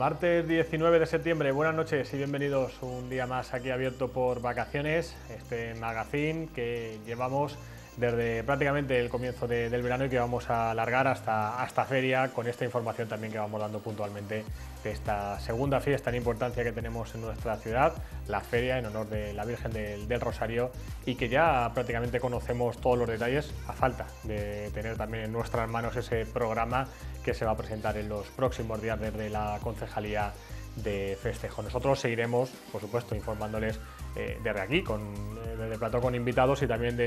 Martes 19 de septiembre, buenas noches y bienvenidos un día más aquí abierto por vacaciones, este magazine que llevamos desde prácticamente el comienzo del verano y que vamos a alargar hasta feria con esta información también que vamos dando puntualmente de esta segunda fiesta en importancia que tenemos en nuestra ciudad, la feria en honor de la Virgen del Rosario, y que ya prácticamente conocemos todos los detalles a falta de tener también en nuestras manos ese programa que se va a presentar en los próximos días desde la Concejalía de Festejo. Nosotros seguiremos, por supuesto, informándoles desde aquí, desde el plató con invitados y también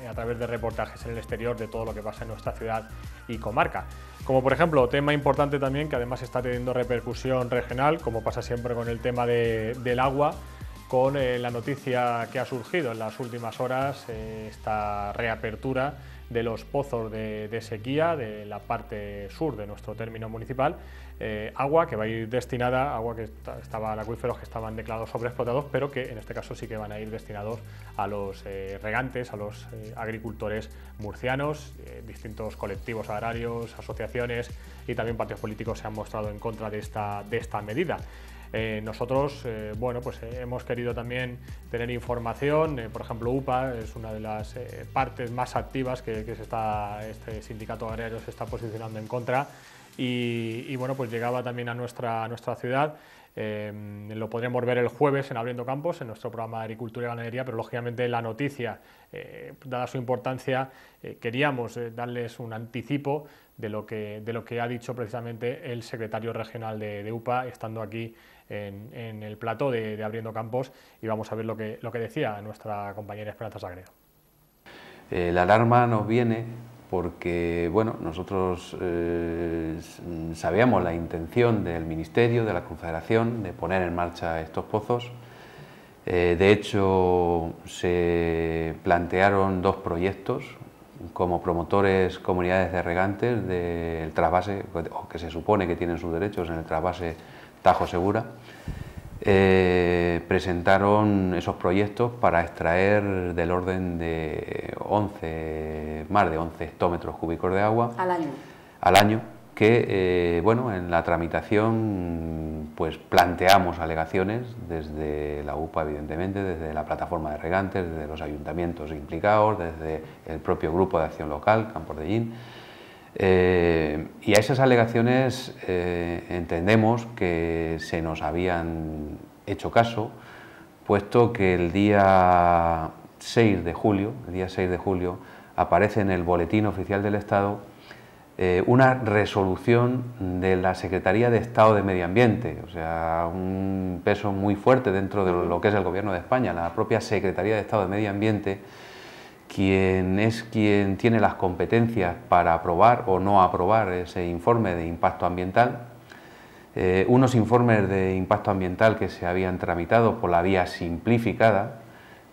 a través de reportajes en el exterior de todo lo que pasa en nuestra ciudad y comarca. Como por ejemplo, tema importante también que además está teniendo repercusión regional, como pasa siempre con el tema del agua, con la noticia que ha surgido en las últimas horas, esta reapertura de los pozos de sequía de la parte sur de nuestro término municipal, agua que va a ir destinada, agua que estaban acuíferos que estaban declarados sobreexplotados, pero que en este caso sí que van a ir destinados a los regantes, a los agricultores murcianos. Distintos colectivos agrarios, asociaciones y también partidos políticos se han mostrado en contra de esta medida. Nosotros hemos querido también tener información, por ejemplo UPA es una de las partes más activas que este sindicato agrario se está posicionando en contra y pues llegaba también a nuestra ciudad. Lo podremos ver el jueves en Abriendo Campos, en nuestro programa de Agricultura y Ganadería, pero lógicamente la noticia, dada su importancia, queríamos darles un anticipo de lo que ha dicho precisamente el secretario regional de UPA, estando aquí en el plató de Abriendo Campos, y vamos a ver lo que decía nuestra compañera Esperanza Sagredo. La alarma nos viene porque nosotros sabíamos la intención del Ministerio, de la Confederación, de poner en marcha estos pozos. De hecho, se plantearon dos proyectos como promotores comunidades de regantes del trasvase, o que se supone que tienen sus derechos en el trasvase Tajo Segura. Presentaron esos proyectos para extraer del orden de más de 11 hectómetros cúbicos de agua al año, que en la tramitación pues planteamos alegaciones desde la UPA, evidentemente, desde la plataforma de regantes, desde los ayuntamientos implicados, desde el propio grupo de acción local, Campos de Llín. Y a esas alegaciones entendemos que se nos habían hecho caso, puesto que el día 6 de julio aparece en el Boletín Oficial del Estado una resolución de la Secretaría de Estado de Medio Ambiente, o sea, un peso muy fuerte dentro de lo que es el Gobierno de España. La propia Secretaría de Estado de Medio Ambiente, quien tiene las competencias para aprobar o no aprobar ese informe de impacto ambiental. Unos informes de impacto ambiental que se habían tramitado por la vía simplificada,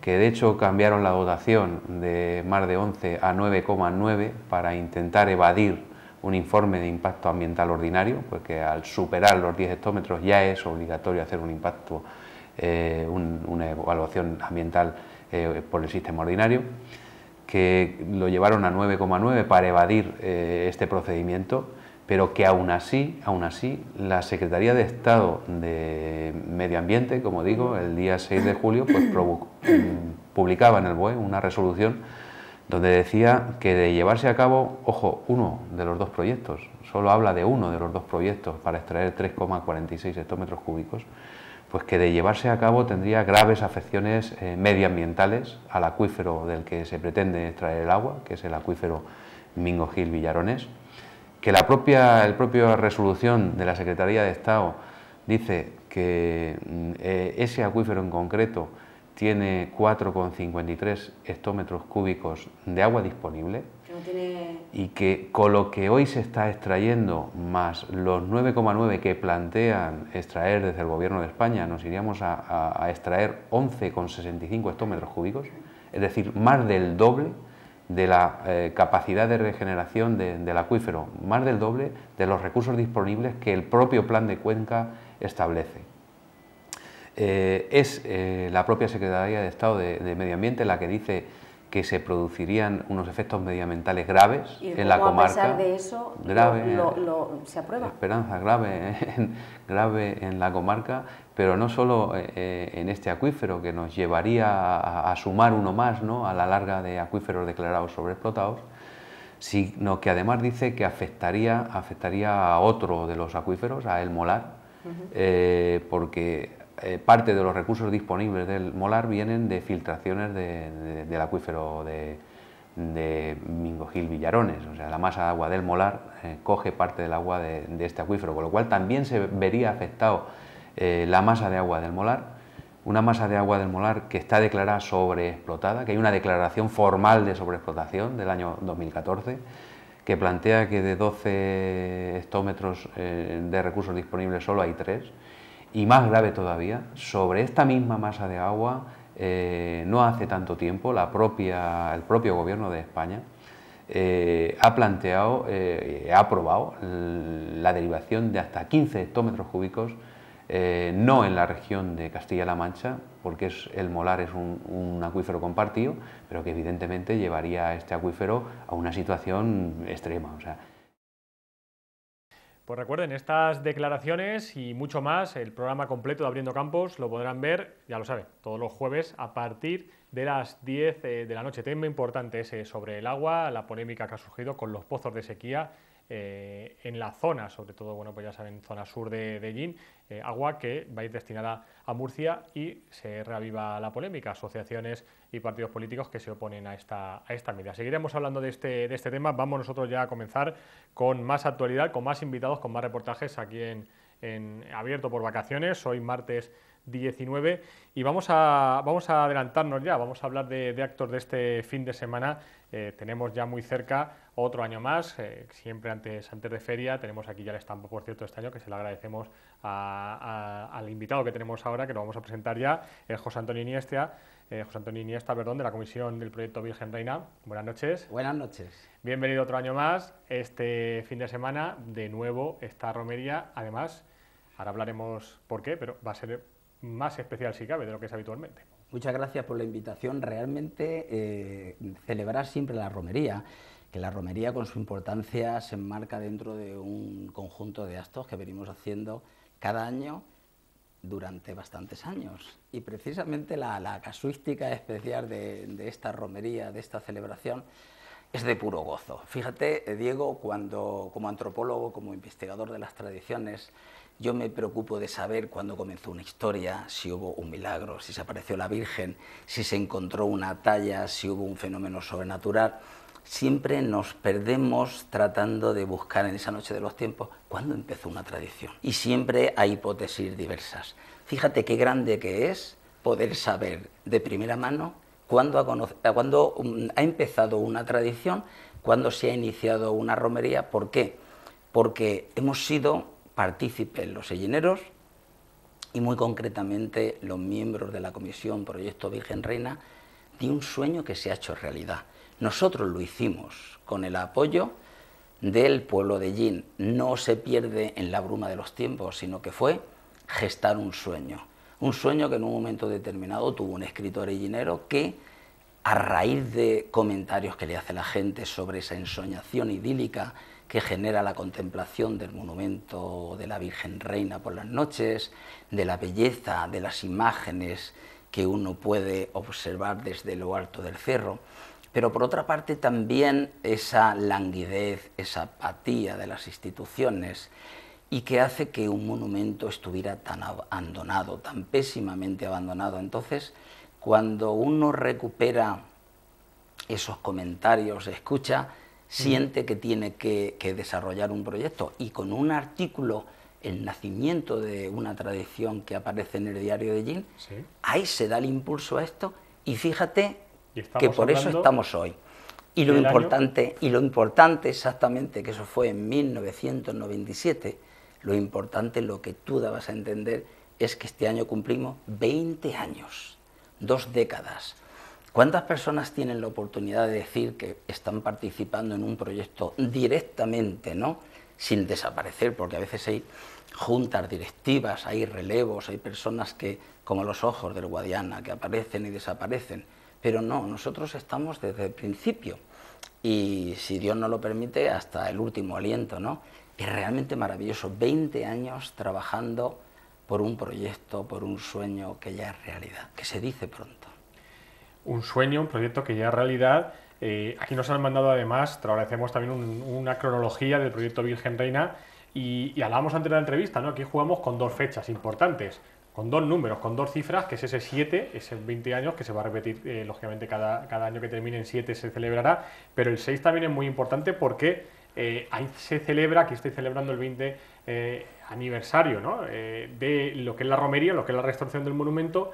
que de hecho cambiaron la dotación de más de 11 a 9,9 para intentar evadir un informe de impacto ambiental ordinario, porque al superar los 10 hectómetros ya es obligatorio hacer una evaluación ambiental por el sistema ordinario, que lo llevaron a 9,9 para evadir este procedimiento, pero que aún así la Secretaría de Estado de Medio Ambiente, como digo, el día 6 de julio pues publicaba en el BOE una resolución donde decía que de llevarse a cabo, ojo, uno de los dos proyectos, solo habla de uno de los dos proyectos para extraer 3,46 hectómetros cúbicos, pues que de llevarse a cabo tendría graves afecciones medioambientales al acuífero del que se pretende extraer el agua, que es el acuífero Mingo Gil Villaronés, que la propia resolución de la Secretaría de Estado dice que ese acuífero en concreto tiene 4,53 hectómetros cúbicos de agua disponible y que con lo que hoy se está extrayendo más los 9,9 que plantean extraer desde el Gobierno de España, nos iríamos a extraer 11,65 hectómetros cúbicos, es decir, más del doble de la capacidad de regeneración del acuífero, más del doble de los recursos disponibles que el propio Plan de Cuenca establece. Es la propia Secretaría de Estado de Medio Ambiente la que dice que se producirían unos efectos medioambientales graves en la comarca. A pesar de eso, grave, se aprueba. Esperanza, grave en la comarca, pero no solo en este acuífero, que nos llevaría a sumar uno más, ¿no?, a la larga de acuíferos declarados sobreexplotados, sino que además dice que afectaría a otro de los acuíferos, a El Molar, porque parte de los recursos disponibles del Molar vienen de filtraciones del acuífero de Mingo Gil Villarones. O sea, la masa de agua del Molar coge parte del agua de este acuífero, con lo cual también se vería afectado la masa de agua del Molar, una masa de agua del Molar que está declarada sobreexplotada, que hay una declaración formal de sobreexplotación del año 2014, que plantea que de 12 hectómetros de recursos disponibles solo hay 3, y más grave todavía, sobre esta misma masa de agua, no hace tanto tiempo, el propio Gobierno de España ha planteado, ha aprobado la derivación de hasta 15 hectómetros cúbicos, no en la región de Castilla-La Mancha, porque el Molar es un acuífero compartido, pero que evidentemente llevaría a este acuífero a una situación extrema. O sea, pues recuerden, estas declaraciones y mucho más, el programa completo de Abriendo Campos lo podrán ver, ya lo saben, todos los jueves a partir de las 10 de la noche. Tema importante ese sobre el agua, la polémica que ha surgido con los pozos de sequía en la zona, sobre todo, bueno, pues ya saben, zona sur de Llín, agua que va a ir destinada a Murcia, y se reaviva la polémica, asociaciones y partidos políticos que se oponen a esta medida. Seguiremos hablando de este tema. Vamos nosotros ya a comenzar con más actualidad, con más invitados, con más reportajes aquí en Abierto por Vacaciones. Hoy martes 19, y vamos a adelantarnos ya, vamos a hablar de actos de este fin de semana. Tenemos ya muy cerca otro año más, siempre antes de feria. Tenemos aquí ya el estampo, por cierto, este año, que se lo agradecemos al invitado que tenemos ahora, que lo vamos a presentar ya, el José Antonio Iniesta, de la Comisión del Proyecto Virgen Reina. Buenas noches. Buenas noches. Bienvenido otro año más. Este fin de semana, de nuevo, esta romería. Además, ahora hablaremos por qué, pero va a ser más especial, si cabe, de lo que es habitualmente. Muchas gracias por la invitación. Realmente celebrar siempre la romería, que la romería con su importancia se enmarca dentro de un conjunto de actos que venimos haciendo cada año durante bastantes años. Y precisamente la casuística especial de esta romería, de esta celebración, es de puro gozo. Fíjate, Diego, cuando como antropólogo, como investigador de las tradiciones, yo me preocupo de saber cuándo comenzó una historia, si hubo un milagro, si se apareció la Virgen, si se encontró una talla, si hubo un fenómeno sobrenatural. Siempre nos perdemos tratando de buscar en esa noche de los tiempos cuándo empezó una tradición. Y siempre hay hipótesis diversas. Fíjate qué grande que es poder saber de primera mano cuándo ha empezado una tradición, cuándo se ha iniciado una romería. ¿Por qué? Porque hemos sido partícipes los sellineros y muy concretamente los miembros de la Comisión Proyecto Virgen Reina de un sueño que se ha hecho realidad. Nosotros lo hicimos con el apoyo del pueblo de Llín. No se pierde en la bruma de los tiempos, sino que fue gestar un sueño que en un momento determinado tuvo un escritor llinero que, a raíz de comentarios que le hace la gente sobre esa ensoñación idílica que genera la contemplación del monumento de la Virgen Reina por las noches, de la belleza de las imágenes que uno puede observar desde lo alto del cerro, pero por otra parte también esa languidez, esa apatía de las instituciones, y que hace que un monumento estuviera tan abandonado, tan pésimamente abandonado. Entonces, cuando uno recupera esos comentarios, escucha, siente que tiene que desarrollar un proyecto, y con un artículo, el nacimiento de una tradición que aparece en el diario de Llín, ¿sí?, ahí se da el impulso a esto, y fíjate que por eso estamos hoy. Y lo importante exactamente, que eso fue en 1997, lo importante, lo que tú dabas a entender, es que este año cumplimos 20 años, 2 décadas. ¿Cuántas personas tienen la oportunidad de decir que están participando en un proyecto directamente, ¿no?, sin desaparecer? Porque a veces hay juntas directivas, hay relevos, hay personas que, como los ojos del Guadiana, que aparecen y desaparecen, pero no, nosotros estamos desde el principio y, si Dios nos lo permite, hasta el último aliento, ¿no? Es realmente maravilloso, 20 años trabajando por un proyecto, por un sueño que ya es realidad, que se dice pronto. Un sueño, un proyecto que ya es realidad. Aquí nos han mandado además, te agradecemos también una cronología del proyecto Virgen Reina y hablábamos antes de la entrevista, ¿no? Aquí jugamos con dos fechas importantes, con dos números, con dos cifras, que es ese 7, ese 20 años, que se va a repetir, lógicamente, cada año que termine en 7 se celebrará, pero el 6 también es muy importante porque ahí se celebra, aquí estoy celebrando el 20 aniversario, ¿no? De lo que es la romería, lo que es la restauración del monumento,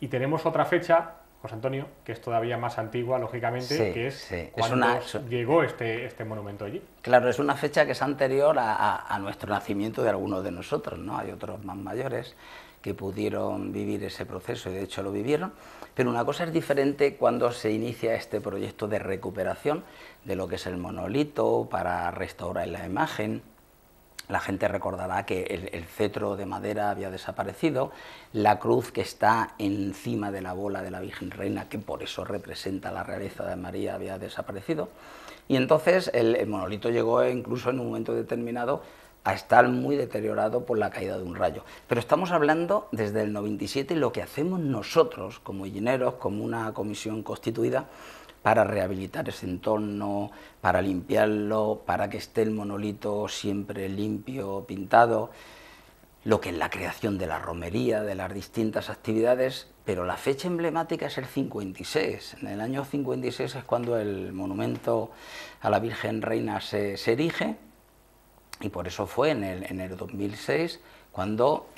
y tenemos otra fecha, José Antonio, que es todavía más antigua, lógicamente, Sí, que es sí. cuando llegó este monumento allí. Claro, es una fecha que es anterior a nuestro nacimiento de algunos de nosotros, ¿no? Hay otros más mayores que pudieron vivir ese proceso y de hecho lo vivieron, pero una cosa es diferente cuando se inicia este proyecto de recuperación de lo que es el monolito para restaurar la imagen. La gente recordará que el cetro de madera había desaparecido, la cruz que está encima de la bola de la Virgen Reina, que por eso representa la realeza de María, había desaparecido. Y entonces el monolito llegó incluso en un momento determinado a estar muy deteriorado por la caída de un rayo. Pero estamos hablando desde el 97 y lo que hacemos nosotros como ingenieros, como una comisión constituida, para rehabilitar ese entorno, para limpiarlo, para que esté el monolito siempre limpio, pintado, lo que es la creación de la romería, de las distintas actividades, pero la fecha emblemática es el 56. En el año 56 es cuando el monumento a la Virgen Reina se erige, y por eso fue en el 2006 cuando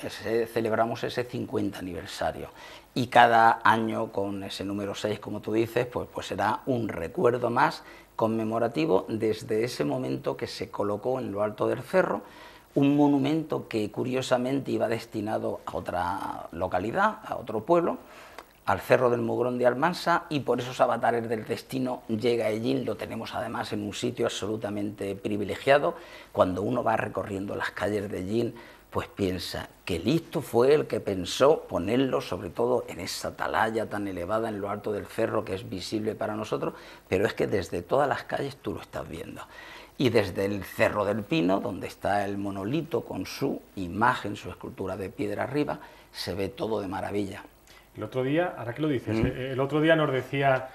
celebramos ese 50 aniversario. Y cada año con ese número 6, como tú dices, pues será un recuerdo más conmemorativo desde ese momento que se colocó en lo alto del cerro, un monumento que curiosamente iba destinado a otra localidad, a otro pueblo, al Cerro del Mugrón de Almansa, y por esos avatares del destino llega a Hellín. Lo tenemos además en un sitio absolutamente privilegiado. Cuando uno va recorriendo las calles de Hellín, pues piensa que listo fue el que pensó ponerlo, sobre todo en esa atalaya tan elevada en lo alto del cerro, que es visible para nosotros, pero es que desde todas las calles tú lo estás viendo. Y desde el Cerro del Pino, donde está el monolito con su imagen, su escultura de piedra arriba, se ve todo de maravilla. El otro día, ahora que lo dices, el otro día nos decía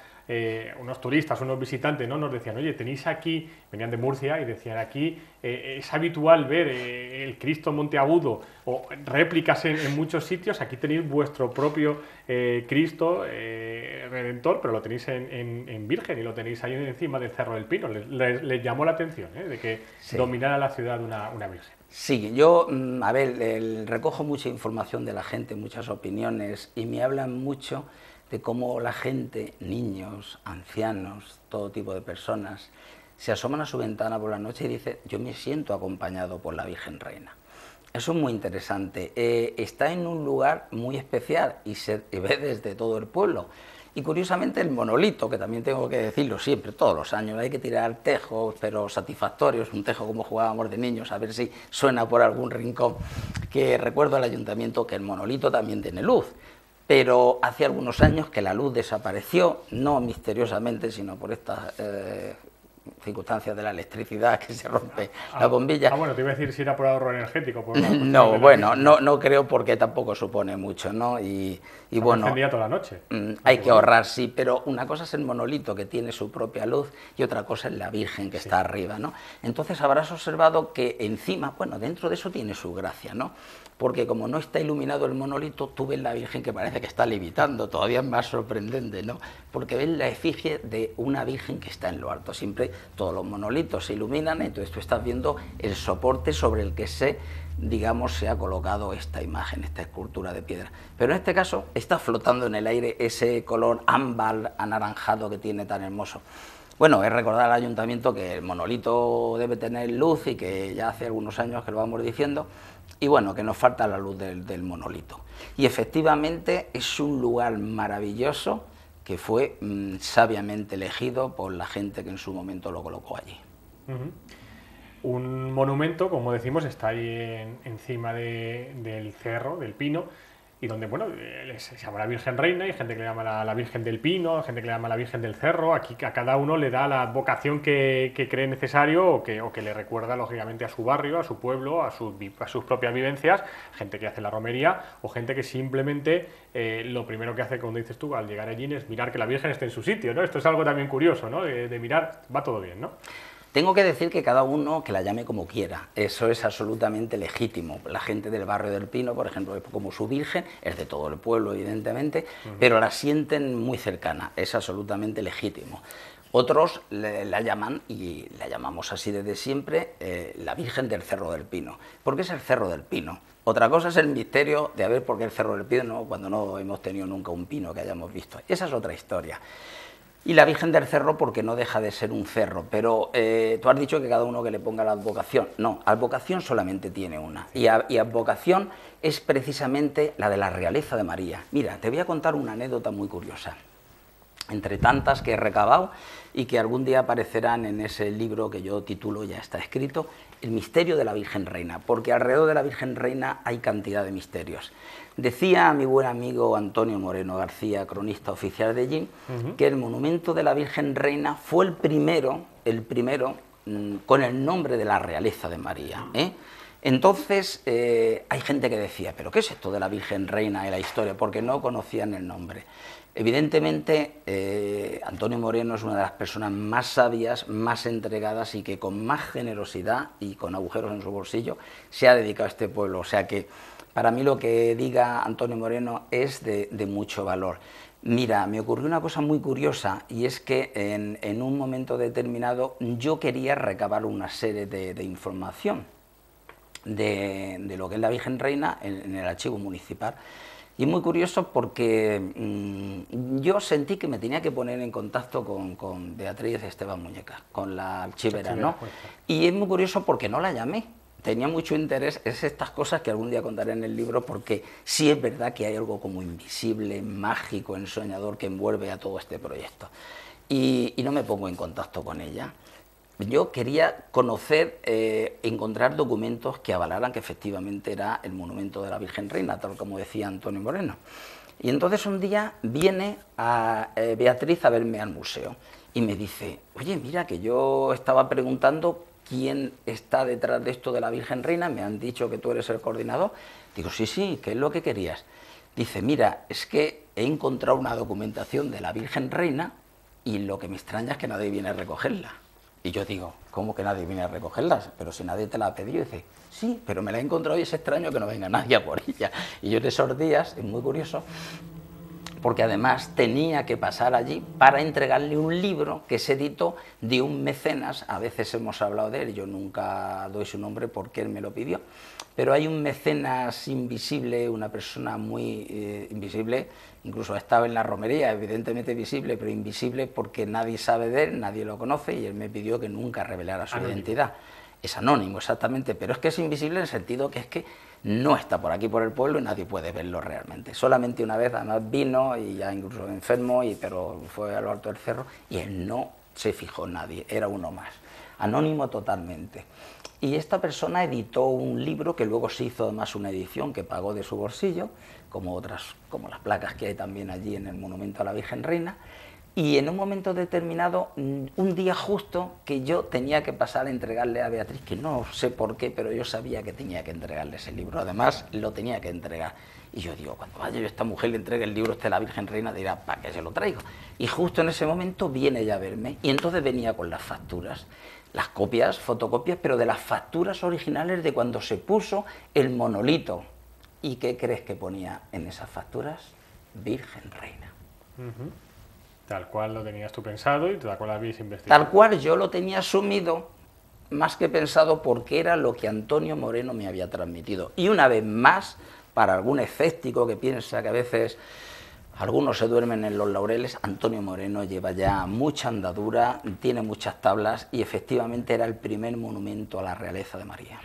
unos turistas, unos visitantes, ¿no? Nos decían, oye, tenéis aquí, venían de Murcia y decían, aquí es habitual ver el Cristo Monteagudo o réplicas en muchos sitios, aquí tenéis vuestro propio Cristo Redentor, pero lo tenéis en Virgen y lo tenéis ahí encima del Cerro del Pino. Les llamó la atención, de que sí, dominara la ciudad una Virgen. Sí, yo, a ver, recojo mucha información de la gente, muchas opiniones, y me hablan mucho de cómo la gente, niños, ancianos, todo tipo de personas, se asoman a su ventana por la noche y dicen, yo me siento acompañado por la Virgen Reina. Eso es muy interesante. Está en un lugar muy especial y se ve desde todo el pueblo. Y curiosamente el monolito, que también tengo que decirlo siempre, todos los años, hay que tirar tejos, pero satisfactorios, un tejo como jugábamos de niños, a ver si suena por algún rincón, que recuerdo al ayuntamiento que el monolito también tiene luz, pero hace algunos años que la luz desapareció, no misteriosamente, sino por estas circunstancias de la electricidad, que se rompe la bombilla. Bueno, te iba a decir si era por ahorro energético. Por no, bueno, no creo, porque tampoco supone mucho, ¿no? Y bueno, encendía toda la noche. Hay que ahorrar, sí, pero una cosa es el monolito, que tiene su propia luz, y otra cosa es la Virgen, que está arriba, ¿no? Entonces habrás observado que encima, bueno, dentro de eso tiene su gracia, ¿no? Porque como no está iluminado el monolito, tú ves la Virgen que parece que está levitando, todavía más sorprendente, ¿no? Porque ves la efigie de una Virgen que está en lo alto. Siempre todos los monolitos se iluminan, entonces tú estás viendo el soporte sobre el que se ha colocado esta imagen, esta escultura de piedra. Pero en este caso está flotando en el aire ese color ámbar anaranjado que tiene tan hermoso. Bueno, es recordar al ayuntamiento que el monolito debe tener luz y que ya hace algunos años que lo vamos diciendo, y bueno, que nos falta la luz del monolito. Y efectivamente es un lugar maravilloso que fue sabiamente elegido por la gente que en su momento lo colocó allí. Un monumento, como decimos, está ahí encima del cerro, del pino, y donde, bueno, se llama la Virgen Reina, hay gente que le llama la Virgen del Pino, hay gente que le llama la Virgen del Cerro. Aquí a cada uno le da la vocación que cree necesario o que le recuerda, lógicamente, a su barrio, a su pueblo, a sus propias vivencias, gente que hace la romería o gente que simplemente lo primero que hace, como dices tú, al llegar allí es mirar que la Virgen esté en su sitio, ¿no? Esto es algo también curioso, ¿no? De mirar, va todo bien, ¿no? Tengo que decir que cada uno que la llame como quiera, eso es absolutamente legítimo. La gente del barrio del Pino, por ejemplo, como su virgen, es de todo el pueblo, evidentemente, pero la sienten muy cercana, es absolutamente legítimo. Otros la llaman, y la llamamos así desde siempre, la Virgen del Cerro del Pino. ¿Por qué es el Cerro del Pino? Otra cosa es el misterio de a ver por qué el Cerro del Pino cuando no hemos tenido nunca un pino que hayamos visto. Esa es otra historia. Y la Virgen del Cerro porque no deja de ser un cerro, pero tú has dicho que cada uno que le ponga la advocación. No, advocación solamente tiene una, y advocación es precisamente la de la realeza de María. Mira, te voy a contar una anécdota muy curiosa, entre tantas que he recabado y que algún día aparecerán en ese libro que yo titulo, ya está escrito, El misterio de la Virgen Reina, porque alrededor de la Virgen Reina hay cantidad de misterios. Decía mi buen amigo Antonio Moreno García, cronista oficial de allí, que el monumento de la Virgen Reina fue el primero con el nombre de la realeza de María. Entonces hay gente que decía, ¿pero qué es esto de la Virgen Reina y la historia? Porque no conocían el nombre. Evidentemente, Antonio Moreno es una de las personas más sabias, más entregadas y que con más generosidad y con agujeros en su bolsillo se ha dedicado a este pueblo. O sea que para mí lo que diga Antonio Moreno es de mucho valor. Mira, me ocurrió una cosa muy curiosa y es que en un momento determinado yo quería recabar una serie de información de lo que es la Virgen Reina en el archivo municipal. Y es muy curioso porque yo sentí que me tenía que poner en contacto con Beatriz Esteban Muñeca, con la archivera, ¿no? Y es muy curioso porque no la llamé. Tenía mucho interés, es estas cosas que algún día contaré en el libro, porque sí es verdad que hay algo como invisible, mágico, ensoñador que envuelve a todo este proyecto. Y no me pongo en contacto con ella. Yo quería conocer, encontrar documentos que avalaran que efectivamente era el monumento de la Virgen Reina, tal como decía Antonio Moreno. Y entonces un día viene a Beatriz a verme al museo y me dice, oye, mira que yo estaba preguntando quién está detrás de esto de la Virgen Reina, me han dicho que tú eres el coordinador. Digo, sí, sí, ¿qué es lo que querías? Dice, mira, es que he encontrado una documentación de la Virgen Reina y lo que me extraña es que nadie viene a recogerla. Y yo digo, ¿cómo que nadie viene a recogerlas? Pero si nadie te la ha pedido. Y dice, sí, pero me la he encontrado y es extraño que no venga nadie a por ella. Y yo en esos días, es muy curioso, porque además tenía que pasar allí para entregarle un libro que se editó de un mecenas, a veces hemos hablado de él, yo nunca doy su nombre porque él me lo pidió, pero hay un mecenas invisible, una persona muy invisible, incluso ha estado en la romería, evidentemente visible, pero invisible porque nadie sabe de él, nadie lo conoce, y él me pidió que nunca revelara su identidad. Es anónimo, exactamente, pero es que es invisible en el sentido que es que no está por aquí por el pueblo y nadie puede verlo realmente. Solamente una vez además vino y ya incluso enfermo, pero fue a lo alto del cerro y él no se fijó en nadie, era uno más. Anónimo totalmente. Y esta persona editó un libro que luego se hizo además una edición que pagó de su bolsillo, como otras, como las placas que hay también allí en el monumento a la Virgen Reina. Y en un momento determinado, un día justo que yo tenía que pasar a entregarle a Beatriz, que no sé por qué, pero yo sabía que tenía que entregarle ese libro, además lo tenía que entregar. Y yo digo, cuando vaya yo a esta mujer le entregue el libro a la Virgen Reina, dirá, ¿para qué se lo traigo? Y justo en ese momento viene ella a verme, y entonces venía con las facturas, las copias, fotocopias, pero de las facturas originales de cuando se puso el monolito. ¿Y qué crees que ponía en esas facturas? Virgen Reina. Tal cual lo tenías tú pensado y tal cual habéis investigado. Tal cual yo lo tenía asumido, más que pensado, porque era lo que Antonio Moreno me había transmitido. Y una vez más, para algún escéptico que piensa que a veces algunos se duermen en los laureles, Antonio Moreno lleva ya mucha andadura, tiene muchas tablas y efectivamente era el primer monumento a la realeza de María.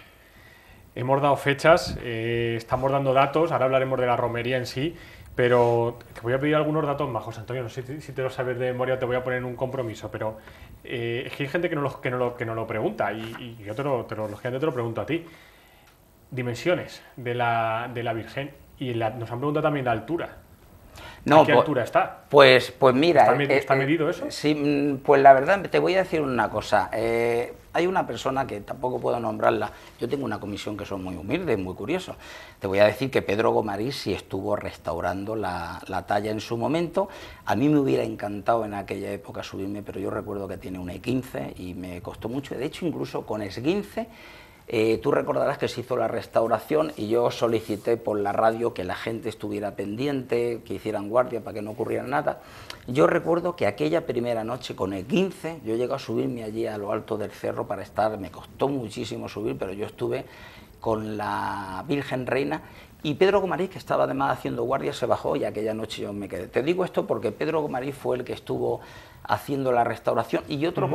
Hemos dado fechas, estamos dando datos, ahora hablaremos de la romería en sí, pero te voy a pedir algunos datos más, José Antonio, no sé si te lo sabes de memoria, te voy a poner en un compromiso, pero es que hay gente que no lo pregunta y yo lógicamente te lo pregunto a ti. Dimensiones de la Virgen Y nos han preguntado también la altura. No, ¿A qué altura está? Pues mira... ¿Está medido eso? Sí, pues la verdad, te voy a decir una cosa. Hay una persona que tampoco puedo nombrarla. Yo tengo una comisión que son muy humildes, muy curiosos. Te voy a decir que Pedro Gomarís sí estuvo restaurando la talla en su momento. A mí me hubiera encantado en aquella época subirme, pero yo recuerdo que tiene un E15 y me costó mucho. De hecho, incluso con esguince... tú recordarás que se hizo la restauración y yo solicité por la radio que la gente estuviera pendiente, que hicieran guardia para que no ocurriera nada. Yo recuerdo que aquella primera noche con el 15, yo llegué a subirme allí a lo alto del cerro para estar, me costó muchísimo subir, pero yo estuve con la Virgen Reina y Pedro Gomarís, que estaba además haciendo guardia, se bajó y aquella noche yo me quedé. Te digo esto porque Pedro Gomarís fue el que estuvo haciendo la restauración y otro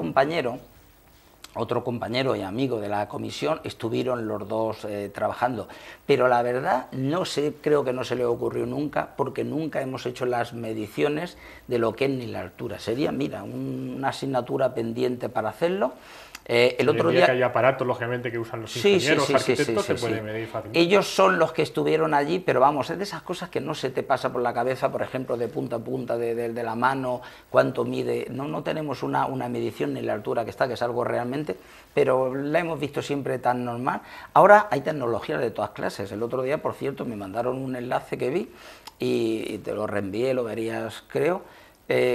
compañero y amigo de la comisión, estuvieron los dos trabajando, pero la verdad no sé, creo que no se le ocurrió nunca, porque nunca hemos hecho las mediciones de lo que es ni la altura. Sería, mira, una asignatura pendiente para hacerlo. El otro día que hay aparatos, lógicamente, que usan los ingenieros, arquitectos, se puede medir fácilmente. Ellos son los que estuvieron allí, pero vamos, es de esas cosas que no se te pasa por la cabeza, por ejemplo, de punta a punta de la mano, cuánto mide. No tenemos una medición ni la altura que está, que es algo realmente, pero la hemos visto siempre tan normal. Ahora hay tecnologías de todas clases. El otro día, por cierto, me mandaron un enlace que vi y te lo reenvié, lo verías, creo,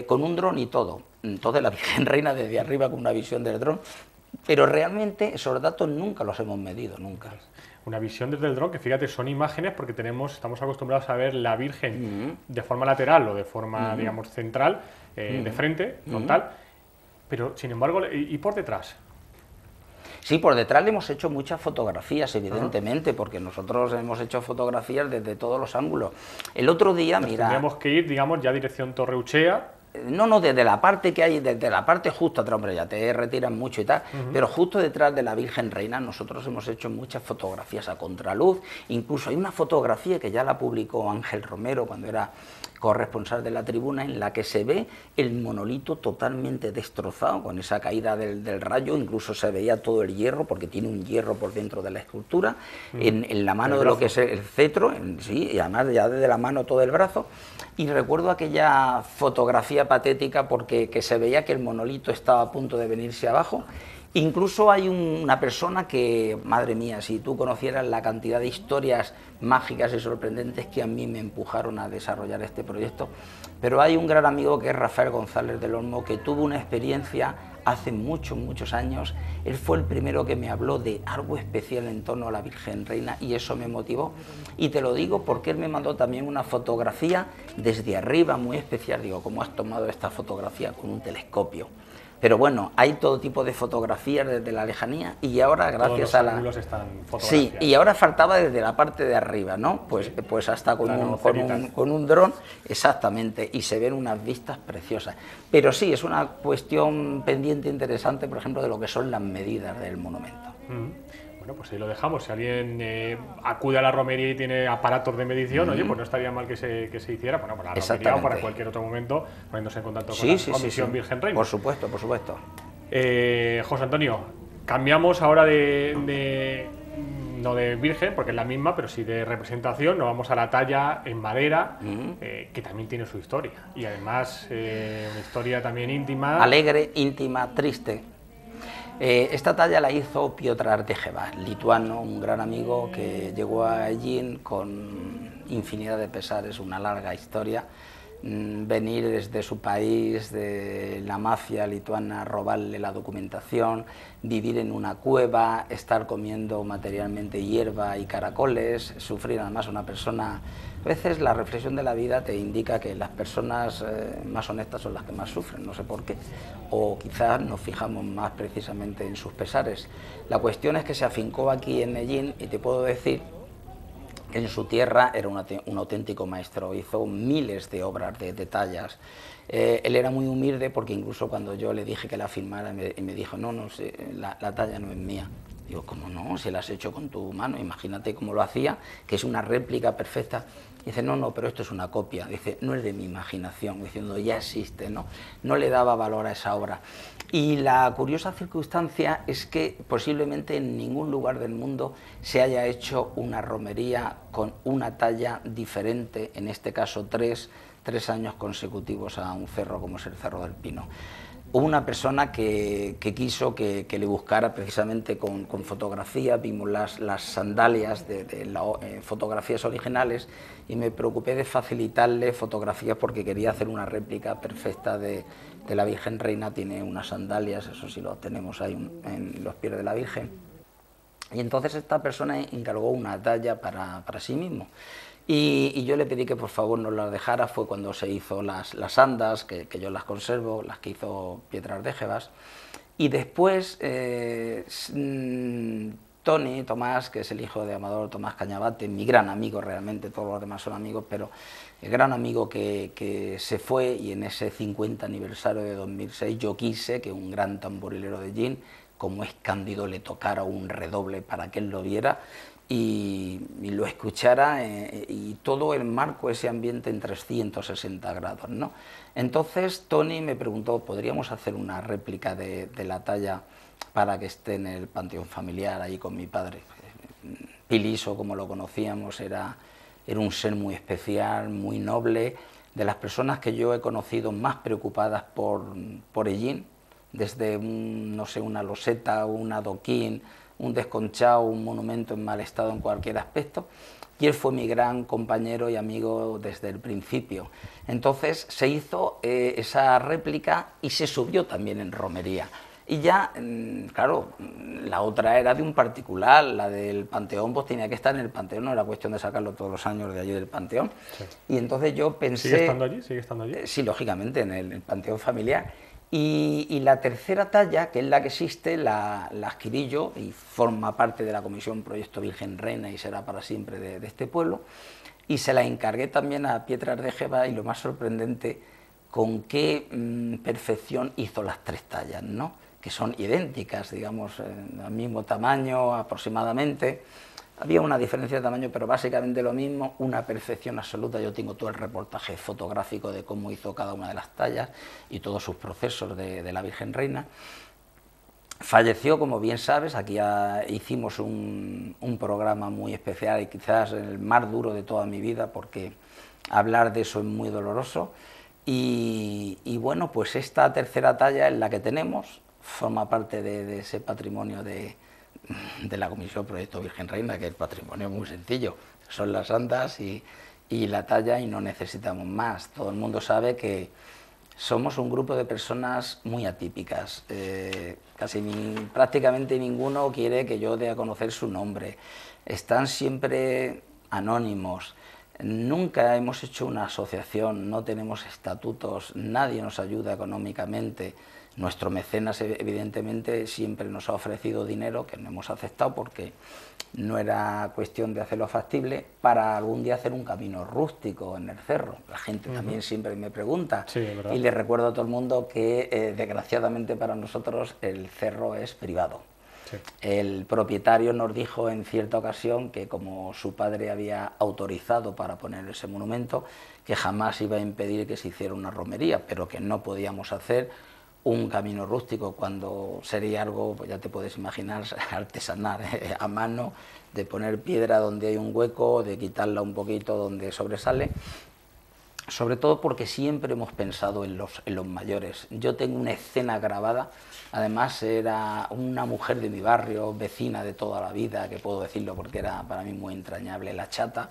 con un dron y todo. Entonces la Virgen Reina desde arriba con una visión del dron. Pero realmente esos datos nunca los hemos medido, nunca. Una visión desde el dron, que fíjate, son imágenes porque estamos acostumbrados a ver la Virgen de forma lateral o de forma, digamos, central, de frente, frontal, pero sin embargo, ¿y por detrás? Sí, por detrás le hemos hecho muchas fotografías, evidentemente, porque nosotros hemos hecho fotografías desde todos los ángulos. El otro día, mira... Tendríamos que ir, digamos, ya dirección Torre Uchea. No, desde la parte que hay, desde la parte justo atrás, hombre, ya te retiran mucho y tal, pero justo detrás de la Virgen Reina nosotros hemos hecho muchas fotografías a contraluz, incluso hay una fotografía que ya la publicó Ángel Romero cuando era corresponsal de la Tribuna, en la que se ve el monolito totalmente destrozado, con esa caída del rayo, incluso se veía todo el hierro, porque tiene un hierro por dentro de la escultura, en la mano de lo que es el cetro, sí, y además ya desde la mano todo el brazo, y recuerdo aquella fotografía patética porque que se veía que el monolito estaba a punto de venirse abajo. Incluso hay una persona que, madre mía, si tú conocieras la cantidad de historias mágicas y sorprendentes que a mí me empujaron a desarrollar este proyecto, pero hay un gran amigo que es Rafael González del Olmo, que tuvo una experiencia hace muchos años. Él fue el primero que me habló de algo especial en torno a la Virgen Reina y eso me motivó. Y te lo digo porque él me mandó también una fotografía desde arriba muy especial. Digo, ¿cómo has tomado esta fotografía? Con un telescopio. Pero bueno, hay todo tipo de fotografías desde la lejanía y ahora gracias a la... Sí, y ahora faltaba desde la parte de arriba, ¿no? Pues hasta con un dron, exactamente, y se ven unas vistas preciosas. Pero sí, es una cuestión pendiente interesante, por ejemplo, de lo que son las medidas del monumento. Bueno, pues ahí lo dejamos. Si alguien acude a la romería y tiene aparatos de medición, oye, pues no estaría mal que se hiciera, bueno, para la romería o para cualquier otro momento, poniéndose en contacto con la Comisión Virgen Reina. Por supuesto, por supuesto. José Antonio, cambiamos ahora no de Virgen, porque es la misma, pero sí de representación, nos vamos a la talla en madera, que también tiene su historia. Y además, una historia también íntima. Alegre, íntima, triste. Esta talla la hizo Piotr Artejeva, lituano, un gran amigo que llegó allí con infinidad de pesares, una larga historia. Venir desde su país, de la mafia lituana, robarle la documentación, vivir en una cueva, estar comiendo materialmente hierba y caracoles, sufrir además una persona... A veces la reflexión de la vida te indica que las personas más honestas son las que más sufren, no sé por qué, o quizás nos fijamos más precisamente en sus pesares. La cuestión es que se afincó aquí en Medellín y te puedo decir que en su tierra era un auténtico maestro, hizo miles de obras de tallas. Él era muy humilde porque incluso cuando yo le dije que la filmara me dijo, no, la talla no es mía, Digo, ¿cómo no? Si la has hecho con tu mano, imagínate cómo lo hacía, que es una réplica perfecta. Dice, no, no, pero esto es una copia. Dice, no es de mi imaginación, diciendo, ya existe, ¿no? No le daba valor a esa obra. Y la curiosa circunstancia es que posiblemente en ningún lugar del mundo se haya hecho una romería con una talla diferente, en este caso tres años consecutivos a un cerro como es el Cerro del Pino. Hubo una persona que quiso que le buscara precisamente con fotografía, vimos las sandalias de las fotografías originales y me preocupé de facilitarle fotografías porque quería hacer una réplica perfecta de la Virgen Reina. Tiene unas sandalias, eso sí lo tenemos ahí en los pies de la Virgen. Y entonces esta persona encargó una talla para sí mismo. Y yo le pedí que por favor nos las dejara. Fue cuando se hizo las andas, que yo las conservo, las que hizo Pietras de Gevas. Y después Tony Tomás, que es el hijo de Amador Tomás Cañabate, mi gran amigo realmente, todos los demás son amigos, pero el gran amigo que se fue, y en ese 50 aniversario de 2006 yo quise que un gran tamborilero de Jaén, como es Cándido, le tocara un redoble para que él lo viera y lo escuchara, y todo el marco, ese ambiente en 360 grados, ¿no? Entonces Tony me preguntó, ¿podríamos hacer una réplica de la talla para que esté en el panteón familiar ahí con mi padre? Piliso, como lo conocíamos, era un ser muy especial, muy noble, de las personas que yo he conocido más preocupadas por Ellín, desde no sé, una loseta, un adoquín, un desconchado, un monumento en mal estado en cualquier aspecto, y él fue mi gran compañero y amigo desde el principio. Entonces se hizo esa réplica y se subió también en romería. Y ya, claro, la otra era de un particular, la del Panteón, pues tenía que estar en el Panteón, no era cuestión de sacarlo todos los años de allí del Panteón. Sí. Y entonces yo pensé... ¿Sigue estando allí? ¿Sigue estando allí? Sí, lógicamente, en el Panteón familiar. Y la tercera talla, que es la que existe, la adquirí yo y forma parte de la Comisión Proyecto Virgen Reina y será para siempre de este pueblo. Y se la encargué también a Pietras de Gevas, y lo más sorprendente, con qué perfección hizo las tres tallas, ¿no? Que son idénticas, digamos, al mismo tamaño aproximadamente. Había una diferencia de tamaño, pero básicamente lo mismo, una perfección absoluta. Yo tengo todo el reportaje fotográfico de cómo hizo cada una de las tallas y todos sus procesos de la Virgen Reina. Falleció, como bien sabes, aquí hicimos un programa muy especial y quizás el más duro de toda mi vida, porque hablar de eso es muy doloroso. Y bueno, pues esta tercera talla es la que tenemos, forma parte de ese patrimonio de la Comisión Proyecto Virgen Reina, que el patrimonio es muy sencillo, son las andas y la talla, y no necesitamos más. Todo el mundo sabe que somos un grupo de personas muy atípicas, prácticamente ninguno quiere que yo dé a conocer su nombre, están siempre anónimos, nunca hemos hecho una asociación, no tenemos estatutos, nadie nos ayuda económicamente. Nuestro mecenas, evidentemente, siempre nos ha ofrecido dinero, que no hemos aceptado porque no era cuestión de hacerlo factible, para algún día hacer un camino rústico en el cerro. La gente también siempre me pregunta, sí, y le recuerdo a todo el mundo que, desgraciadamente para nosotros, el cerro es privado. Sí. El propietario nos dijo en cierta ocasión que, como su padre había autorizado para poner ese monumento, que jamás iba a impedir que se hiciera una romería, pero que no podíamos hacer un camino rústico cuando sería algo, pues ya te puedes imaginar, artesanal, a mano, de poner piedra donde hay un hueco, de quitarla un poquito donde sobresale, sobre todo porque siempre hemos pensado en los mayores. Yo tengo una escena grabada, además era una mujer de mi barrio, vecina de toda la vida, que puedo decirlo porque era para mí muy entrañable, la Chata.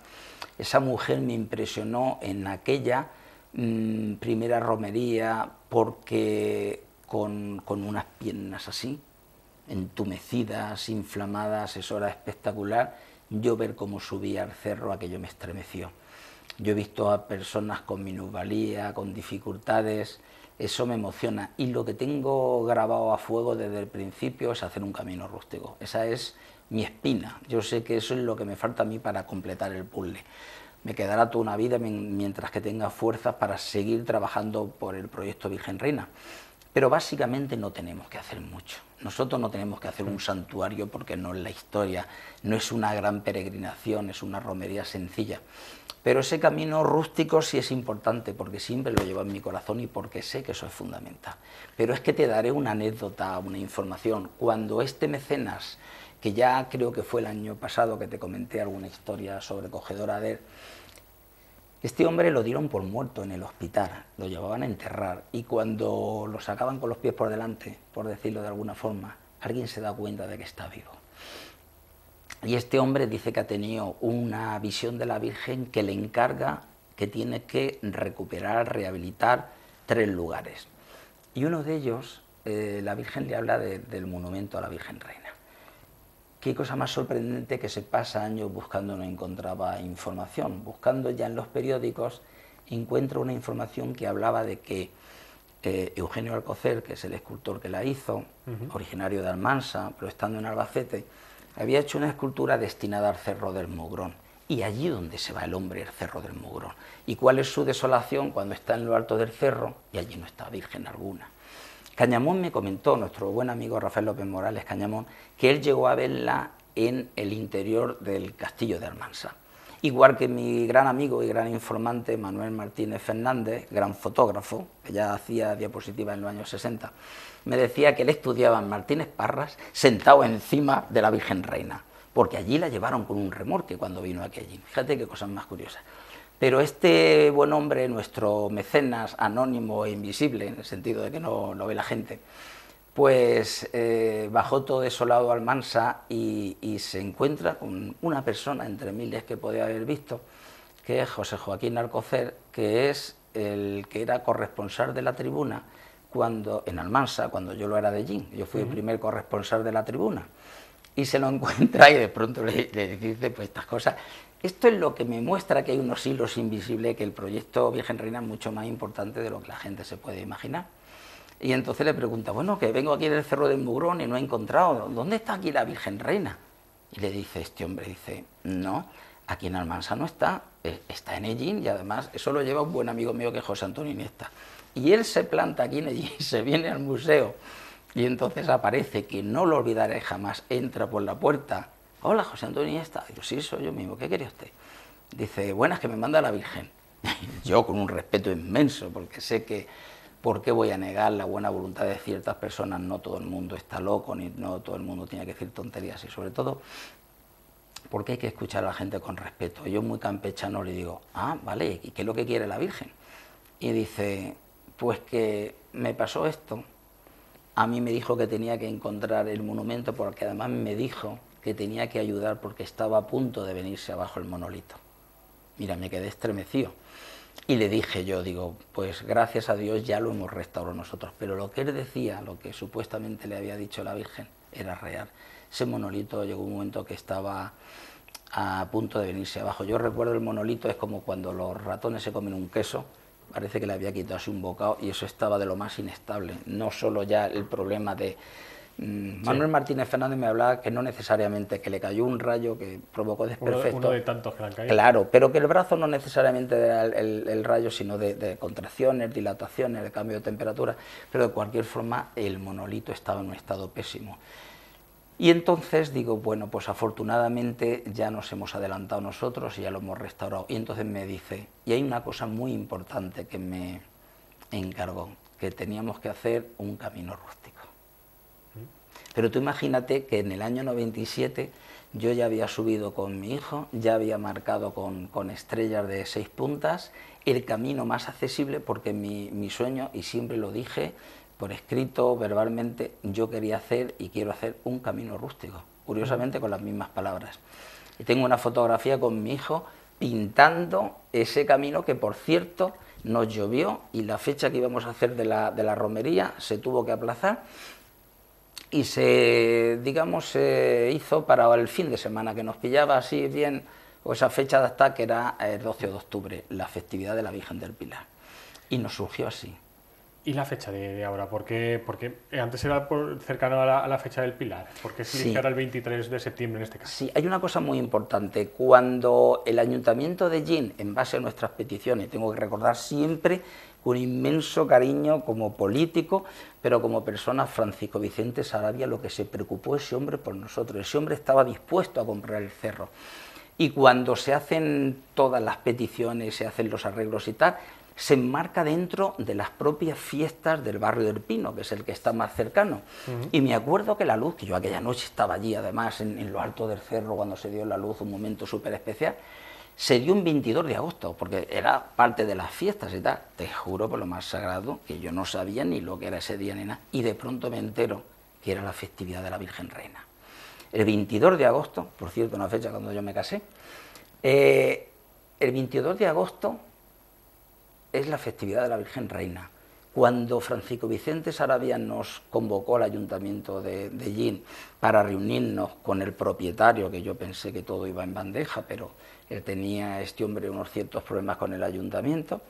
Esa mujer me impresionó en aquella primera romería, porque con unas piernas así, entumecidas, inflamadas, eso era espectacular. Yo ver cómo subía al cerro, aquello me estremeció. Yo he visto a personas con minusvalía, con dificultades, eso me emociona. Y lo que tengo grabado a fuego desde el principio es hacer un camino rústico. Esa es mi espina. Yo sé que eso es lo que me falta a mí para completar el puzzle. Me quedará toda una vida mientras que tenga fuerzas para seguir trabajando por el proyecto Virgen Reina. Pero básicamente no tenemos que hacer mucho. Nosotros no tenemos que hacer un santuario porque no es la historia, no es una gran peregrinación, es una romería sencilla. Pero ese camino rústico sí es importante porque siempre lo llevo en mi corazón y porque sé que eso es fundamental. Pero es que te daré una anécdota, una información. Cuando este mecenas, que ya creo que fue el año pasado que te comenté alguna historia sobrecogedora de él, este hombre lo dieron por muerto en el hospital, lo llevaban a enterrar y cuando lo sacaban con los pies por delante, por decirlo de alguna forma, alguien se da cuenta de que está vivo. Y este hombre dice que ha tenido una visión de la Virgen que le encarga que tiene que recuperar, rehabilitar 3 lugares. Y uno de ellos, la Virgen le habla del monumento a la Virgen Reina. Qué cosa más sorprendente que se pasa años buscando, no encontraba información. Buscando ya en los periódicos, encuentro una información que hablaba de que Eugenio Alcocer, que es el escultor que la hizo, originario de Almansa, pero estando en Albacete, había hecho una escultura destinada al Cerro del Mugrón. Y allí donde se va el hombre, el Cerro del Mugrón. ¿Y cuál es su desolación cuando está en lo alto del cerro y allí no está virgen alguna? Cañamón me comentó, nuestro buen amigo Rafael López Morales Cañamón, que él llegó a verla en el interior del castillo de Almansa. Igual que mi gran amigo y gran informante Manuel Martínez Fernández, gran fotógrafo, que ya hacía diapositivas en los años 60, me decía que él estudiaba en Martínez Parras sentado encima de la Virgen Reina, porque allí la llevaron con un remolque cuando vino aquí allí. Fíjate qué cosas más curiosas. Pero este buen hombre, nuestro mecenas anónimo e invisible, en el sentido de que no lo ve la gente, pues bajó todo desolado a Almansa y se encuentra con una persona entre miles que podía haber visto, que es José Joaquín Alcocer, que es el que era corresponsal de la Tribuna en Almansa, cuando yo lo era de Jin. Yo fui el primer corresponsal de la Tribuna. Y se lo encuentra y de pronto le dice pues estas cosas. Esto es lo que me muestra que hay unos hilos invisibles, que el proyecto Virgen Reina es mucho más importante de lo que la gente se puede imaginar. Y entonces le pregunta, bueno, que vengo aquí del Cerro del Mugrón y no he encontrado, ¿dónde está aquí la Virgen Reina? Y le dice este hombre, dice, no, aquí en Almansa no está, está en Ellín y además eso lo lleva un buen amigo mío que es José Antonio Iniesta. Y él se planta aquí en Ellín y se viene al museo y entonces aparece, que no lo olvidaré jamás, entra por la puerta. Hola, José Antonio Iniesta. Digo, sí, soy yo mismo, ¿qué quería usted? Dice, buenas, que me manda la Virgen. Yo con un respeto inmenso, porque sé que, ¿por qué voy a negar la buena voluntad de ciertas personas? No todo el mundo está loco, ni no todo el mundo tiene que decir tonterías, y sobre todo, porque hay que escuchar a la gente con respeto. Yo muy campechano le digo, ah, vale, ¿y qué es lo que quiere la Virgen? Y dice, pues que me pasó esto, a mí me dijo que tenía que encontrar el monumento, porque además me dijo que tenía que ayudar porque estaba a punto de venirse abajo el monolito. Mira, me quedé estremecido. Y le dije yo, digo, pues gracias a Dios ya lo hemos restaurado nosotros. Pero lo que él decía, lo que supuestamente le había dicho la Virgen, era real. Ese monolito llegó un momento que estaba a punto de venirse abajo. Yo recuerdo el monolito, es como cuando los ratones se comen un queso, parece que le había quitado así un bocado y eso estaba de lo más inestable. No solo ya el problema de... Manuel Martínez Fernández me hablaba que no necesariamente, que le cayó un rayo que provocó desperfecto. Uno de tantos que le han caído. Claro, pero que el brazo no necesariamente era el rayo, sino de contracciones, dilataciones, de cambio de temperatura, pero de cualquier forma el monolito estaba en un estado pésimo. Y entonces digo, bueno, pues afortunadamente ya nos hemos adelantado nosotros y ya lo hemos restaurado. Y entonces me dice, y hay una cosa muy importante que me encargó, que teníamos que hacer un camino rústico. Pero tú imagínate que en el año 97 yo ya había subido con mi hijo, ya había marcado con estrellas de 6 puntas el camino más accesible, porque mi sueño, y siempre lo dije por escrito, verbalmente, yo quería hacer y quiero hacer un camino rústico, curiosamente con las mismas palabras. Y tengo una fotografía con mi hijo pintando ese camino que, por cierto, nos llovió y la fecha que íbamos a hacer de la romería se tuvo que aplazar. Y se hizo para el fin de semana, que nos pillaba así bien, o esa fecha de hasta que era el 12 de octubre, la festividad de la Virgen del Pilar. Y nos surgió así. ¿Y la fecha de ahora? Porque antes era cercano a la fecha del Pilar. ¿Por qué se eligió ahora el 23 de septiembre en este caso? Sí, hay una cosa muy importante. Cuando el Ayuntamiento de Jin, en base a nuestras peticiones, tengo que recordar siempre con inmenso cariño como político, pero como persona, Francisco Vicente Saravia, lo que se preocupó ese hombre por nosotros. Ese hombre estaba dispuesto a comprar el cerro. Y cuando se hacen todas las peticiones, se hacen los arreglos y tal, se enmarca dentro de las propias fiestas del barrio del Pino, que es el que está más cercano. Y me acuerdo que la luz, que yo aquella noche estaba allí, además, en lo alto del cerro, cuando se dio la luz, un momento súper especial, se dio un 22 de agosto, porque era parte de las fiestas y tal. Te juro por lo más sagrado que yo no sabía ni lo que era ese día ni nada. Y de pronto me entero que era la festividad de la Virgen Reina. El 22 de agosto, por cierto, una fecha cuando yo me casé, el 22 de agosto es la festividad de la Virgen Reina. Cuando Francisco Vicente Saravia nos convocó al Ayuntamiento de Llín para reunirnos con el propietario, que yo pensé que todo iba en bandeja, pero él tenía, este hombre, unos ciertos problemas con el Ayuntamiento,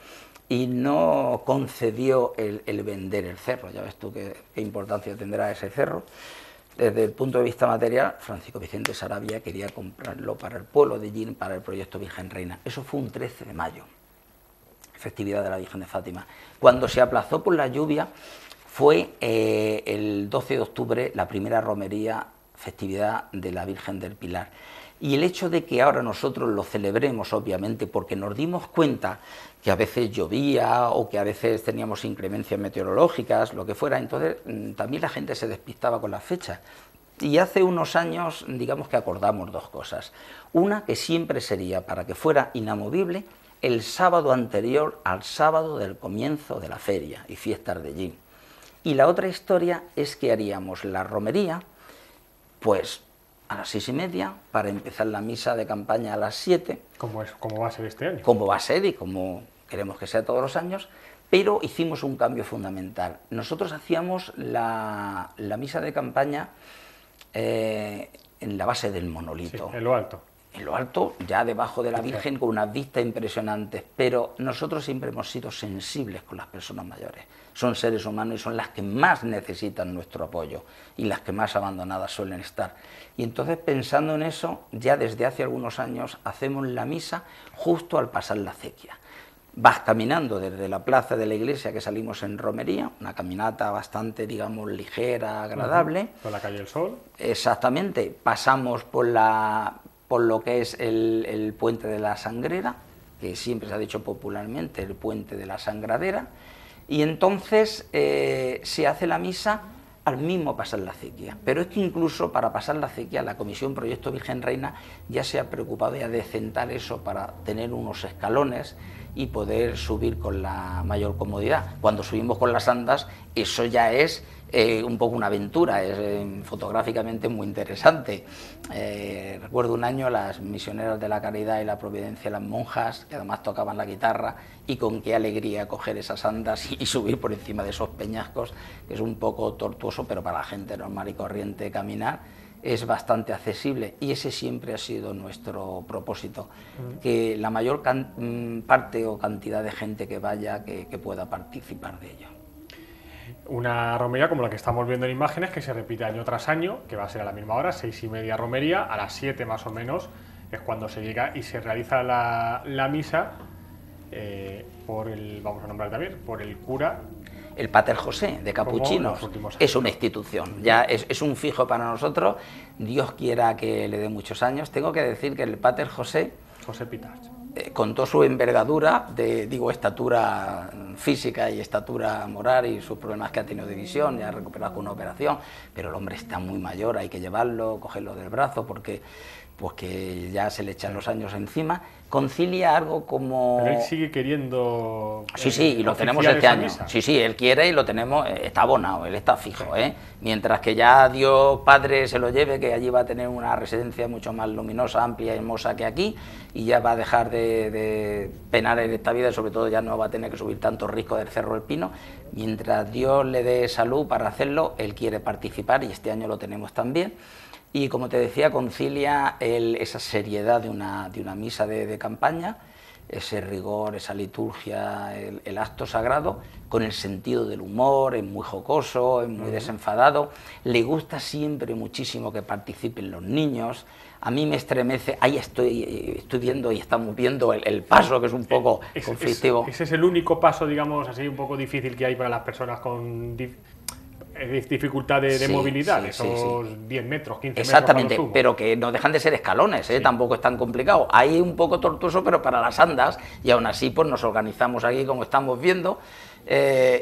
y no concedió el vender el cerro. Ya ves tú qué importancia tendrá ese cerro. Desde el punto de vista material, Francisco Vicente Saravia quería comprarlo para el pueblo de Llín, para el proyecto Virgen Reina. Eso fue un 13 de mayo. Festividad de la Virgen de Fátima. Cuando se aplazó por la lluvia fue el 12 de octubre la primera romería, festividad de la Virgen del Pilar. Y el hecho de que ahora nosotros lo celebremos, obviamente, porque nos dimos cuenta que a veces llovía o que a veces teníamos inclemencias meteorológicas, lo que fuera, entonces también la gente se despistaba con las fechas. Y hace unos años, digamos que acordamos dos cosas. Una, que siempre sería, para que fuera inamovible, el sábado anterior al sábado del comienzo de la feria y fiestas de Llín. Y la otra historia es que haríamos la romería, pues a las 6:30, para empezar la misa de campaña a las 7. ¿Cómo va a ser este año? Como va a ser y como queremos que sea todos los años, pero hicimos un cambio fundamental. Nosotros hacíamos la misa de campaña en la base del monolito. Sí, en lo alto. En lo alto, ya debajo de la Virgen, con unas vistas impresionantes, pero nosotros siempre hemos sido sensibles con las personas mayores. Son seres humanos y son las que más necesitan nuestro apoyo y las que más abandonadas suelen estar. Y entonces, pensando en eso, ya desde hace algunos años hacemos la misa justo al pasar la acequia. Vas caminando desde la plaza de la iglesia, que salimos en romería, una caminata bastante, digamos, ligera, agradable. Por la calle del Sol. Exactamente, pasamos por lo que es el puente de la Sangrera, que siempre se ha dicho popularmente el puente de la Sangradera, y entonces se hace la misa al mismo pasar la acequia. Pero es que incluso para pasar la acequia la Comisión Proyecto Virgen Reina ya se ha preocupado de adecentar eso para tener unos escalones y poder subir con la mayor comodidad. Cuando subimos con las andas, eso ya es un poco una aventura, es fotográficamente muy interesante. Recuerdo un año las misioneras de la Caridad y la Providencia, las monjas, que además tocaban la guitarra, y con qué alegría coger esas andas y subir por encima de esos peñascos, que es un poco tortuoso, pero para la gente normal y corriente caminar es bastante accesible, y ese siempre ha sido nuestro propósito, que la mayor parte o cantidad de gente que vaya, que pueda participar de ello. Una romería como la que estamos viendo en imágenes, que se repite año tras año, que va a ser a la misma hora, 6:30 romería, a las 7 más o menos es cuando se llega y se realiza la misa por el, vamos a nombrar también, por el cura. El Pater José de Capuchinos es una institución, ya es un fijo para nosotros. Dios quiera que le dé muchos años. Tengo que decir que el Pater José Pitarch, con toda su envergadura, estatura física y estatura moral, y sus problemas que ha tenido de visión, ya ha recuperado con una operación, pero el hombre está muy mayor, hay que llevarlo, cogerlo del brazo, porque pues que ya se le echan los años encima. Concilia algo como... Pero él sigue queriendo... Sí, y lo tenemos este año. Misa. Sí, él quiere y lo tenemos, está abonado, él está fijo, Mientras que ya Dios Padre se lo lleve, que allí va a tener una residencia mucho más luminosa, amplia y hermosa que aquí, y ya va a dejar de penar en esta vida, y sobre todo ya no va a tener que subir tanto risco del Cerro del Pino. Mientras Dios le dé salud para hacerlo, él quiere participar, y este año lo tenemos también. Y como te decía, concilia esa seriedad de una misa de campaña, ese rigor, esa liturgia, el acto sagrado, con el sentido del humor, es muy jocoso, es muy desenfadado, le gusta siempre muchísimo que participen los niños. A mí me estremece, ahí estoy viendo y estamos viendo el paso, que es un poco conflictivo. Ese es el único paso, digamos así, un poco difícil que hay para las personas con dificultad de movilidad, esos 10 metros, 15 metros. Exactamente, pero que no dejan de ser escalones, tampoco es tan complicado. Ahí un poco tortuoso, pero para las andas, y aún así pues nos organizamos aquí como estamos viendo,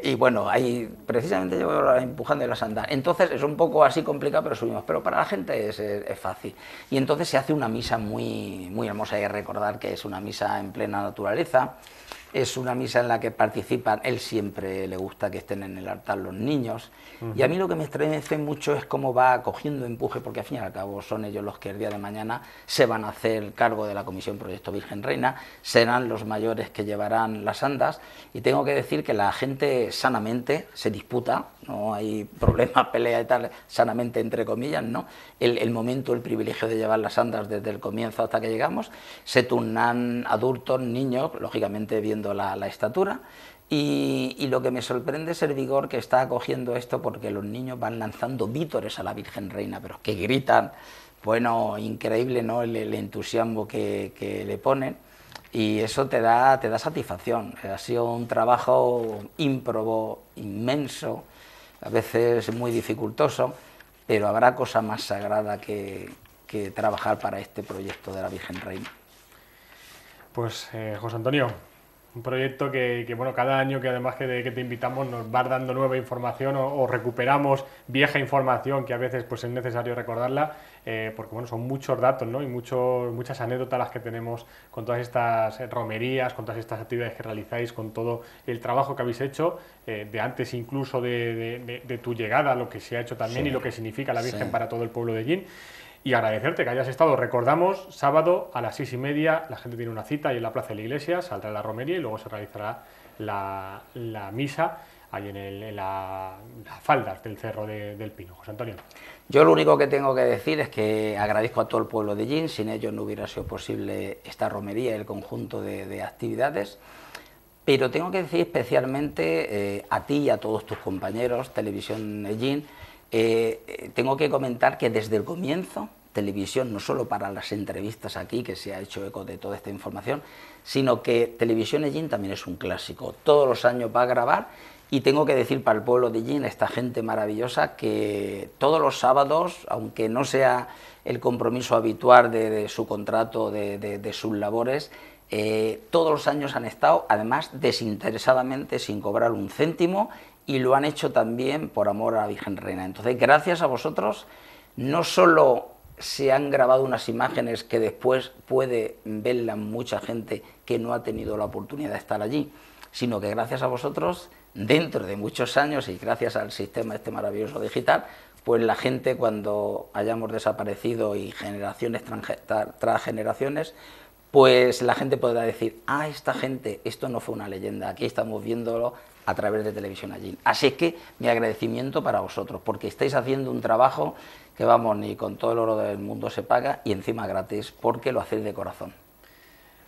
y bueno, ahí precisamente yo empujando las andas. Entonces es un poco así complicado, pero subimos, pero para la gente es fácil. Y entonces se hace una misa muy, muy hermosa, hay que recordar que es una misa en plena naturaleza. Es una misa en la que participan, él siempre le gusta que estén en el altar los niños, y a mí lo que me estremece mucho es cómo va cogiendo empuje, porque al fin y al cabo son ellos los que el día de mañana se van a hacer cargo de la Comisión Proyecto Virgen Reina, serán los mayores que llevarán las andas, y tengo que decir que la gente sanamente se disputa, no hay problemas, pelea y tal, sanamente entre comillas, ¿no? El momento, el privilegio de llevar las andas desde el comienzo hasta que llegamos, se turnan adultos, niños, lógicamente viendo la estatura, y lo que me sorprende es el vigor que está acogiendo esto, porque los niños van lanzando vítores a la Virgen Reina, pero que gritan, bueno, increíble, ¿no? El entusiasmo que le ponen, y eso te da satisfacción. Ha sido un trabajo ímprobo, inmenso, a veces muy dificultoso, pero habrá cosa más sagrada que trabajar para este proyecto de la Virgen Reina. Pues José Antonio, un proyecto que bueno, cada año que además que te invitamos nos vas dando nueva información o recuperamos vieja información que a veces pues es necesario recordarla, porque bueno, son muchos datos, ¿no? Y muchas anécdotas las que tenemos con todas estas romerías, con todas estas actividades que realizáis, con todo el trabajo que habéis hecho, de antes incluso de tu llegada, lo que se ha hecho también y lo que significa la Virgen para todo el pueblo de Llín. Y agradecerte que hayas estado, recordamos, sábado a las 6:30, la gente tiene una cita ahí en la plaza de la iglesia, saldrá la romería y luego se realizará la misa ahí en las faldas del Cerro del Pino. José Antonio. Yo lo único que tengo que decir es que agradezco a todo el pueblo de Llín, sin ellos no hubiera sido posible esta romería y el conjunto de actividades, pero tengo que decir especialmente a ti y a todos tus compañeros, Televisión de Llín. Tengo que comentar que desde el comienzo, Televisión, no solo para las entrevistas aquí, que se ha hecho eco de toda esta información, sino que Televisión de Llín también es un clásico. Todos los años va a grabar, y tengo que decir para el pueblo de Llín, esta gente maravillosa, que todos los sábados, aunque no sea el compromiso habitual de su contrato, de sus labores, todos los años han estado, además, desinteresadamente, sin cobrar un céntimo, y lo han hecho también por amor a la Virgen Reina. Entonces, gracias a vosotros, no solo se han grabado unas imágenes que después puede verlas mucha gente que no ha tenido la oportunidad de estar allí, sino que gracias a vosotros, dentro de muchos años y gracias al sistema este maravilloso digital, pues la gente, cuando hayamos desaparecido y generaciones tras generaciones, pues la gente podrá decir, ah, esta gente, esto no fue una leyenda, aquí estamos viéndolo a través de Televisión Llín. Así es que mi agradecimiento para vosotros, porque estáis haciendo un trabajo que, vamos, ni con todo el oro del mundo se paga, y encima gratis, porque lo hacéis de corazón.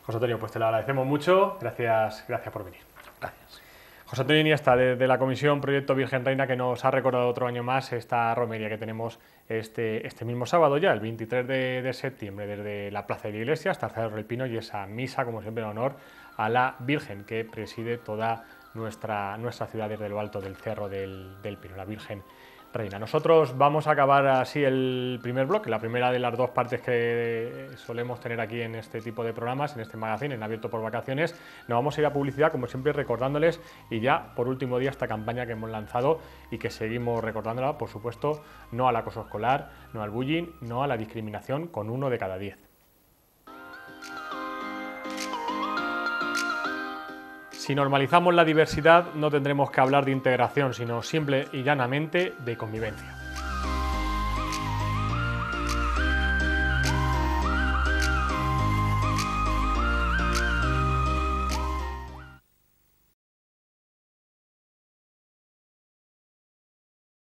José Antonio, pues te lo agradecemos mucho, gracias por venir. Gracias. José Antonio Iniesta, de la Comisión Proyecto Virgen Reina, que nos ha recordado otro año más esta romería que tenemos este mismo sábado ya, el 23 de septiembre, desde la plaza de la iglesia hasta el Cerro del Pino, y esa misa, como siempre, en honor a la Virgen que preside toda nuestra ciudad desde lo alto del Cerro del Pino, la Virgen Reina. Nosotros vamos a acabar así el primer bloque, la primera de las dos partes que solemos tener aquí en este tipo de programas, en este magazine, en Abierto por Vacaciones. Nos vamos a ir a publicidad, como siempre, recordándoles, y ya por último día, esta campaña que hemos lanzado y que seguimos recordándola, por supuesto, no al acoso escolar, no al bullying, no a la discriminación, con 1 de cada 10. Si normalizamos la diversidad, no tendremos que hablar de integración, sino simple y llanamente de convivencia.